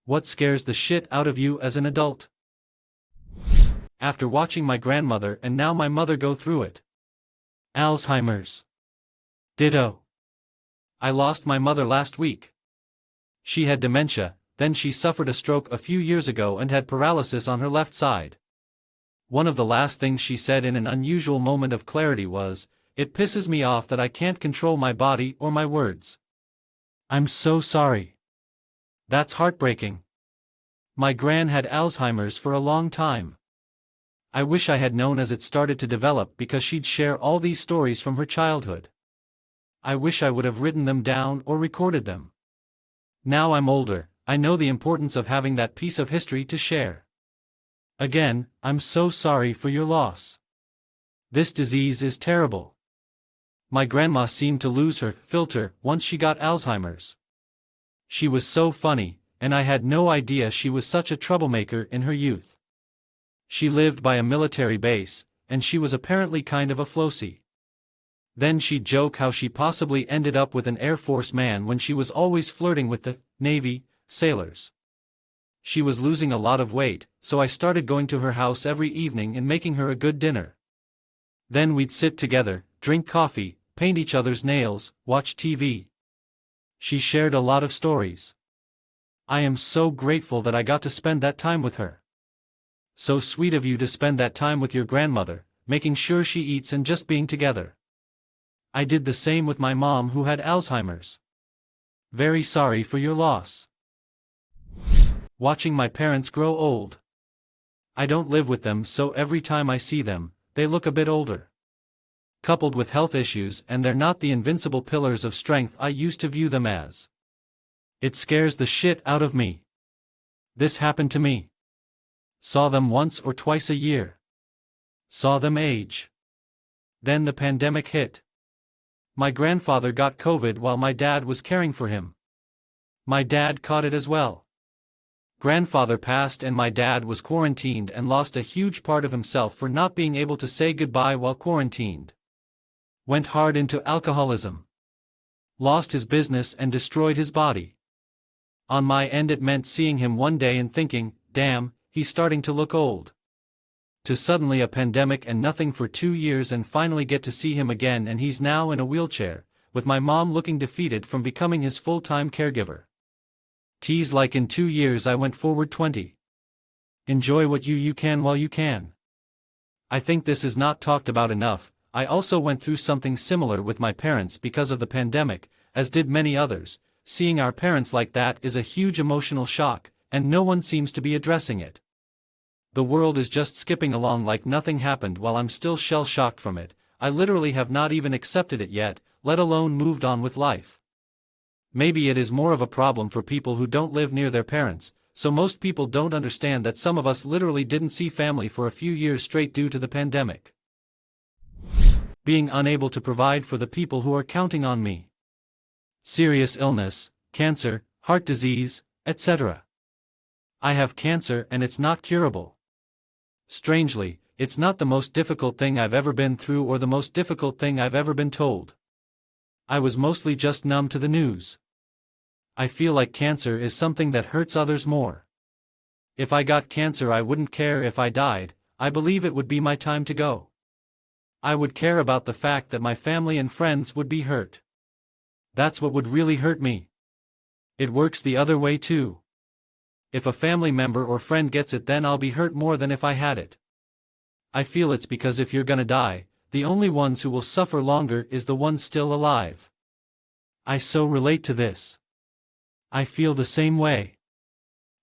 What scares the shit out of you as an adult? After watching my grandmother and now my mother go through it. Alzheimer's. Ditto. I lost my mother last week. She had dementia, then she suffered a stroke a few years ago and had paralysis on her left side. One of the last things she said in an unusual moment of clarity was, "It pisses me off that I can't control my body or my words. I'm so sorry." That's heartbreaking. My gran had Alzheimer's for a long time. I wish I had known as it started to develop because she'd share all these stories from her childhood. I wish I would have written them down or recorded them. Now I'm older, I know the importance of having that piece of history to share. Again, I'm so sorry for your loss. This disease is terrible. My grandma seemed to lose her filter once she got Alzheimer's. She was so funny, and I had no idea she was such a troublemaker in her youth. She lived by a military base, and she was apparently kind of a flossy. Then she'd joke how she possibly ended up with an Air Force man when she was always flirting with the Navy sailors. She was losing a lot of weight, so I started going to her house every evening and making her a good dinner. Then we'd sit together, drink coffee, paint each other's nails, watch TV. She shared a lot of stories. I am so grateful that I got to spend that time with her. So sweet of you to spend that time with your grandmother, making sure she eats and just being together. I did the same with my mom who had Alzheimer's. Very sorry for your loss. Watching my parents grow old. I don't live with them, so every time I see them, they look a bit older. Coupled with health issues, and they're not the invincible pillars of strength I used to view them as. It scares the shit out of me. This happened to me. Saw them once or twice a year. Saw them age. Then the pandemic hit. My grandfather got COVID while my dad was caring for him. My dad caught it as well. Grandfather passed and my dad was quarantined and lost a huge part of himself for not being able to say goodbye while quarantined. Went hard into alcoholism. Lost his business and destroyed his body. On my end it meant seeing him one day and thinking, damn, he's starting to look old. To suddenly a pandemic and nothing for 2 years and finally get to see him again and he's now in a wheelchair, with my mom looking defeated from becoming his full-time caregiver. Tease like in 2 years I went forward 20. Enjoy what you can while you can. I think this is not talked about enough. I also went through something similar with my parents because of the pandemic, as did many others. Seeing our parents like that is a huge emotional shock, and no one seems to be addressing it. The world is just skipping along like nothing happened while I'm still shell-shocked from it. I literally have not even accepted it yet, let alone moved on with life. Maybe it is more of a problem for people who don't live near their parents, so most people don't understand that some of us literally didn't see family for a few years straight due to the pandemic. Being unable to provide for the people who are counting on me. Serious illness, cancer, heart disease, etc. I have cancer and it's not curable. Strangely, it's not the most difficult thing I've ever been through or the most difficult thing I've ever been told. I was mostly just numb to the news. I feel like cancer is something that hurts others more. If I got cancer I wouldn't care if I died, I believe it would be my time to go. I would care about the fact that my family and friends would be hurt. That's what would really hurt me. It works the other way too. If a family member or friend gets it then I'll be hurt more than if I had it. I feel it's because if you're gonna die, the only ones who will suffer longer is the ones still alive. I so relate to this. I feel the same way.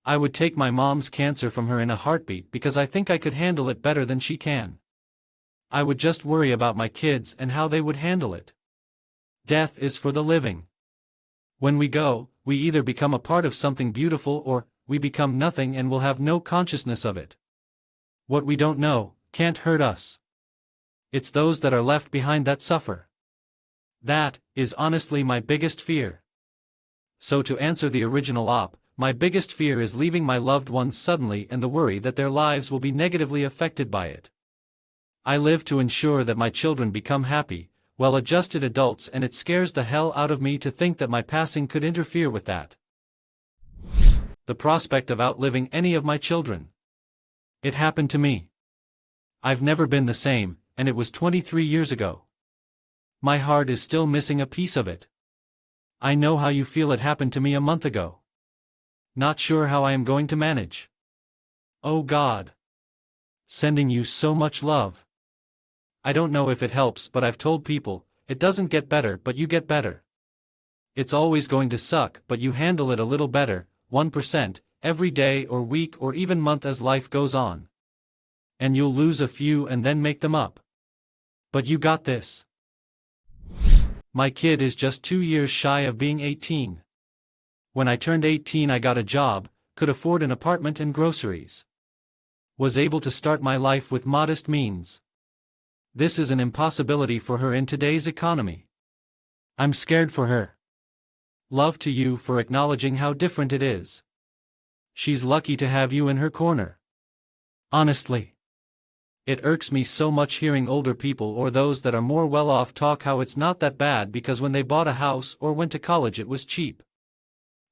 I would take my mom's cancer from her in a heartbeat because I think I could handle it better than she can. I would just worry about my kids and how they would handle it. Death is for the living. When we go, we either become a part of something beautiful or we become nothing and will have no consciousness of it. What we don't know can't hurt us. It's those that are left behind that suffer. That is honestly my biggest fear. So to answer the original op, my biggest fear is leaving my loved ones suddenly and the worry that their lives will be negatively affected by it. I live to ensure that my children become happy, well-adjusted adults, and it scares the hell out of me to think that my passing could interfere with that. the prospect of outliving any of my children. It happened to me. I've never been the same, and it was 23 years ago. My heart is still missing a piece of it. I know how you feel. It happened to me a month ago. Not sure how I am going to manage. Oh God. Sending you so much love. I don't know if it helps, but I've told people, it doesn't get better but you get better. It's always going to suck, but you handle it a little better, 1%, every day or week or even month as life goes on. And you'll lose a few and then make them up. But you got this. My kid is just 2 years shy of being 18. When I turned 18 I got a job, could afford an apartment and groceries. Was able to start my life with modest means. This is an impossibility for her in today's economy. I'm scared for her. Love to you for acknowledging how different it is. She's lucky to have you in her corner. Honestly. It irks me so much hearing older people or those that are more well off talk how it's not that bad because when they bought a house or went to college it was cheap.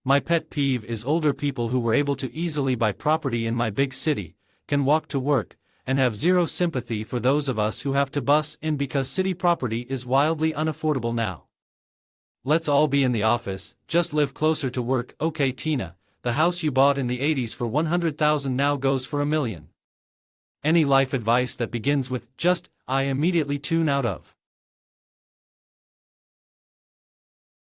My pet peeve is older people who were able to easily buy property in my big city, can walk to work, and have zero sympathy for those of us who have to bus in because city property is wildly unaffordable now. Let's all be in the office, just live closer to work. Okay Tina, the house you bought in the 80s for $100,000 now goes for $1 million. Any life advice that begins with, just, I immediately tune out of.